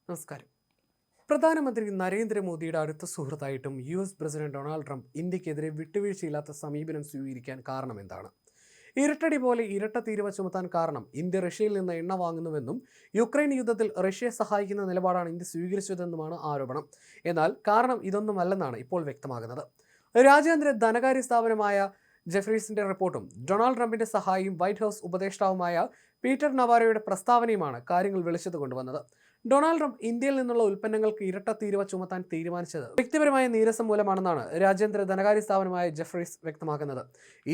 നമസ്കാരം. പ്രധാനമന്ത്രി നരേന്ദ്രമോദിയുടെ അടുത്ത സുഹൃത്തായിട്ടും US പ്രസിഡന്റ് ഡൊണാൾഡ് ട്രംപ് ഇന്ത്യക്കെതിരെ വിട്ടുവീഴ്ചയില്ലാത്ത സമീപനം സ്വീകരിക്കാൻ കാരണം എന്താണ്? ഇരട്ടടി പോലെ ഇരട്ട തീരുവ ചുമത്താൻ കാരണം ഇന്ത്യ റഷ്യയിൽ നിന്ന് എണ്ണ വാങ്ങുന്നുവെന്നും യുക്രൈൻ യുദ്ധത്തിൽ റഷ്യയെ സഹായിക്കുന്ന നിലപാടാണ് ഇന്ത്യ സ്വീകരിച്ചതെന്നുമാണ് ആരോപണം. എന്നാൽ കാരണം ഇതൊന്നുമല്ലെന്നാണ് ഇപ്പോൾ വ്യക്തമാകുന്നത്. രാജ്യാന്തര ധനകാര്യ സ്ഥാപനമായ ജെഫ്രീസിന്റെ റിപ്പോർട്ടും ഡൊണാൾഡ് ട്രംപിന്റെ സഹായിയും വൈറ്റ് ഹൗസ് ഉപദേഷ്ടാവുമായ പീറ്റർ നവാരോയുടെ പ്രസ്താവനയുമാണ് കാര്യങ്ങൾ വെളിച്ചത്ത് കൊണ്ടുവന്നത്. ഡൊണാൾഡ് ട്രംപ് ഇന്ത്യയിൽ നിന്നുള്ള ഉൽപ്പന്നങ്ങൾക്ക് ഇരട്ട തീരുവ ചുമത്താൻ തീരുമാനിച്ചത് വ്യക്തിപരമായ നീരസം മൂലമാണെന്നാണ് രാജ്യാന്തര ധനകാര്യ സ്ഥാപനമായ ജെഫ്രീസ് വ്യക്തമാക്കുന്നത്.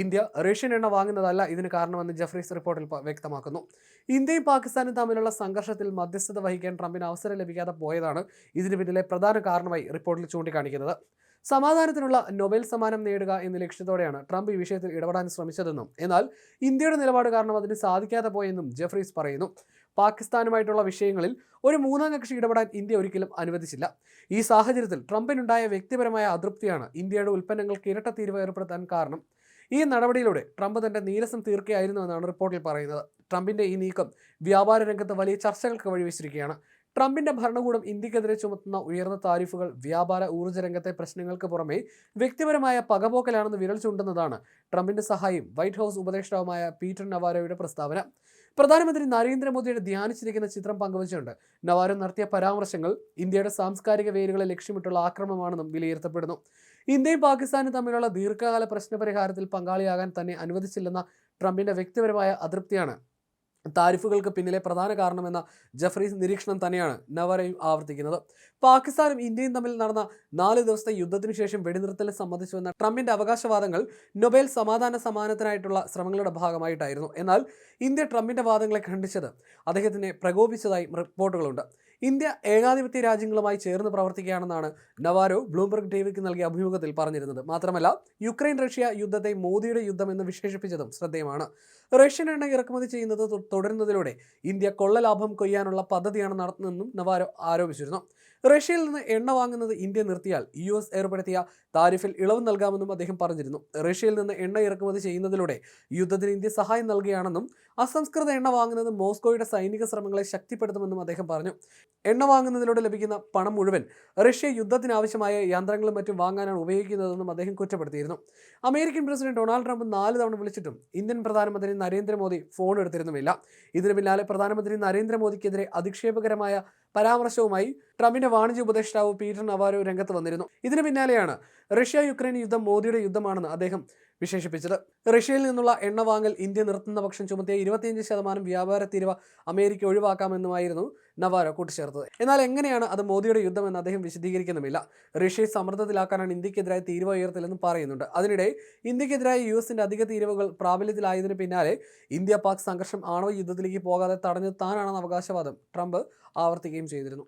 ഇന്ത്യ റഷ്യൻ എണ്ണ വാങ്ങുന്നതല്ല ഇതിന് കാരണമെന്ന് ജെഫ്രീസ് റിപ്പോർട്ടിൽ വ്യക്തമാക്കുന്നു. ഇന്ത്യയും പാകിസ്ഥാനും തമ്മിലുള്ള സംഘർഷത്തിൽ മധ്യസ്ഥത വഹിക്കാൻ ട്രംപിന് അവസരം ലഭിക്കാതെ പോയതാണ് ഇതിന് പിന്നിലെ പ്രധാന കാരണമായി റിപ്പോർട്ടിൽ ചൂണ്ടിക്കാണിക്കുന്നത്. സമാധാനത്തിനുള്ള നൊബേൽ സമ്മാനം നേടുക എന്ന ലക്ഷ്യത്തോടെയാണ് ട്രംപ് ഈ വിഷയത്തിൽ ഇടപെടാൻ ശ്രമിച്ചതെന്നും എന്നാൽ ഇന്ത്യയുടെ നിലപാട് കാരണം അതിന് സാധിക്കാതെ പോയെന്നും ജെഫ്രീസ് പറയുന്നു. പാകിസ്ഥാനുമായിട്ടുള്ള വിഷയങ്ങളിൽ ഒരു മൂന്നാം കക്ഷി ഇടപെടാൻ ഇന്ത്യ ഒരിക്കലും അനുവദിച്ചില്ല. ഈ സാഹചര്യത്തിൽ ട്രംപിനുണ്ടായ വ്യക്തിപരമായ അതൃപ്തിയാണ് ഇന്ത്യയുടെ ഉൽപ്പന്നങ്ങൾക്ക് ഇരട്ട തീരുവ ഏർപ്പെടുത്താൻ കാരണം. ഈ നടപടിയിലൂടെ ട്രംപ് തന്റെ നീരസം തീർക്കുകയായിരുന്നുവെന്നാണ് റിപ്പോർട്ടിൽ പറയുന്നത്. ട്രംപിന്റെ ഈ നീക്കം വ്യാപാര രംഗത്ത് വലിയ ചർച്ചകൾക്ക് വഴിവെച്ചിരിക്കുകയാണ്. ട്രംപിന്റെ ഭരണകൂടം ഇന്ത്യക്കെതിരെ ചുമത്തുന്ന ഉയർന്ന താരിഫുകൾ വ്യാപാര ഊർജ്ജ രംഗത്തെ പ്രശ്നങ്ങൾക്ക് പുറമെ വ്യക്തിപരമായ പകപോക്കലാണെന്ന് വിരൽ ചൂണ്ടുന്നതാണ് ട്രംപിന്റെ സഹായിയും വൈറ്റ് ഹൗസ് ഉപദേഷ്ടാവുമായ പീറ്റർ നവാരോയുടെ പ്രസ്താവന. പ്രധാനമന്ത്രി നരേന്ദ്രമോദിയുടെ ധ്യാനിച്ചിരിക്കുന്ന ചിത്രം പങ്കുവച്ചുകൊണ്ട് നവാരോ നടത്തിയ പരാമർശങ്ങൾ ഇന്ത്യയുടെ സാംസ്കാരിക വേരുകളെ ലക്ഷ്യമിട്ടുള്ള ആക്രമണമാണെന്നും വിലയിരുത്തപ്പെടുന്നു. ഇന്ത്യയും പാകിസ്ഥാനും തമ്മിലുള്ള ദീർഘകാല പ്രശ്നപരിഹാരത്തിൽ പങ്കാളിയാകാൻ തന്നെ അനുവദിച്ചില്ലെന്ന ട്രംപിന്റെ വ്യക്തിപരമായ അതൃപ്തിയാണ് താരിഫുകൾക്ക് പിന്നിലെ പ്രധാന കാരണമെന്ന ജെഫ്രീസ് നിരീക്ഷണം തന്നെയാണ് നവാരയും ആവർത്തിക്കുന്നത്. പാകിസ്ഥാനും ഇന്ത്യയും തമ്മിൽ നടന്ന 4 ദിവസത്തെ യുദ്ധത്തിനു ശേഷം വെടിനിർത്തലിനെ സംബന്ധിച്ചുവെന്ന ട്രംപിന്റെ അവകാശവാദങ്ങൾ നൊബേൽ സമാധാന സമ്മാനത്തിനായിട്ടുള്ള ശ്രമങ്ങളുടെ ഭാഗമായിട്ടായിരുന്നു. എന്നാൽ ഇന്ത്യ ട്രംപിന്റെ വാദങ്ങളെ ഖണ്ഡിച്ചത് അദ്ദേഹത്തിനെ പ്രകോപിച്ചതായി റിപ്പോർട്ടുകളുണ്ട്. ഇന്ത്യ ഏകാധിപത്യ രാജ്യങ്ങളുമായി ചേർന്ന് പ്രവർത്തിക്കുകയാണെന്നാണ് നവാരോ ബ്ലൂംബർഗ് ടിവിക്ക് നൽകിയ അഭിമുഖത്തിൽ പറഞ്ഞിരുന്നത്. മാത്രമല്ല യുക്രൈൻ റഷ്യ യുദ്ധത്തെ മോദിയുടെ യുദ്ധം എന്ന് വിശേഷിപ്പിച്ചതും ശ്രദ്ധേയമാണ്. റഷ്യൻ എണ്ണ ഇറക്കുമതി ചെയ്യുന്നത് തുടരുന്നതിലൂടെ ഇന്ത്യ കൊള്ളലാഭം കൊയ്യാനുള്ള പദ്ധതിയാണ് നടത്തുന്നതെന്നും നവാരോ ആരോപിച്ചിരുന്നു. റഷ്യയിൽ നിന്ന് എണ്ണ വാങ്ങുന്നത് ഇന്ത്യ നിർത്തിയാൽ US ഏർപ്പെടുത്തിയ താരിഫിൽ ഇളവ് നൽകാമെന്നും അദ്ദേഹം പറഞ്ഞിരുന്നു. റഷ്യയിൽ നിന്ന് എണ്ണ ഇറക്കുമതി ചെയ്യുന്നതിലൂടെ യുദ്ധത്തിന് ഇന്ത്യ സഹായം നൽകുകയാണെന്നും അസംസ്കൃത എണ്ണ വാങ്ങുന്നത് മോസ്കോയുടെ സൈനിക ശ്രമങ്ങളെ ശക്തിപ്പെടുത്തുമെന്നും അദ്ദേഹം പറഞ്ഞു. എണ്ണ വാങ്ങുന്നതിലൂടെ ലഭിക്കുന്ന പണം മുഴുവൻ റഷ്യ യുദ്ധത്തിനാവശ്യമായ യന്ത്രങ്ങളും മറ്റും വാങ്ങാനാണ് ഉപയോഗിക്കുന്നതെന്നും അദ്ദേഹം കുറ്റപ്പെടുത്തിയിരുന്നു. അമേരിക്കൻ പ്രസിഡന്റ് ഡൊണാൾഡ് ട്രംപ് 4 തവണ വിളിച്ചിട്ടും ഇന്ത്യൻ പ്രധാനമന്ത്രി നരേന്ദ്രമോദി ഫോൺ എടുത്തിരുന്നുമില്ല. ഇതിന് പിന്നാലെ പ്രധാനമന്ത്രി നരേന്ദ്രമോദിക്കെതിരെ അധിക്ഷേപകരമായ പരാമർശവുമായി ട്രംപിന്റെ വാണിജ്യ ഉപദേഷ്ടാവ് പീറ്റർ നവാരോ രംഗത്ത് വന്നിരുന്നു. ഇതിന് പിന്നാലെയാണ് റഷ്യ യുക്രൈൻ യുദ്ധം മോദിയുടെ യുദ്ധമാണെന്ന് അദ്ദേഹം വിശേഷിപ്പിച്ചത്. റഷ്യയിൽ നിന്നുള്ള എണ്ണ വാങ്ങൽ ഇന്ത്യ നിർത്തുന്ന പക്ഷം ചുമത്തിയ 25% വ്യാപാര തീരുവ അമേരിക്ക ഒഴിവാക്കാമെന്നുമായിരുന്നു നവാരോ കൂട്ടിച്ചേർത്തത്. എന്നാൽ എങ്ങനെയാണ് അത് മോദിയുടെ യുദ്ധമെന്ന് അദ്ദേഹം വിശദീകരിക്കുന്നുമില്ല. റഷ്യയെ സമ്മർദ്ദത്തിലാക്കാനാണ് ഇന്ത്യക്കെതിരായ തീരുവ ഉയർത്തലെന്നും പറയുന്നുണ്ട്. അതിനിടെ ഇന്ത്യക്കെതിരായ US അധിക തീരുവകൾ പ്രാബല്യത്തിലായതിനു പിന്നാലെ ഇന്ത്യ പാക് സംഘർഷം ആണവ യുദ്ധത്തിലേക്ക് പോകാതെ തടഞ്ഞത് താനാണെന്ന അവകാശവാദം ട്രംപ് ആവർത്തിക്കുകയും ചെയ്തിരുന്നു.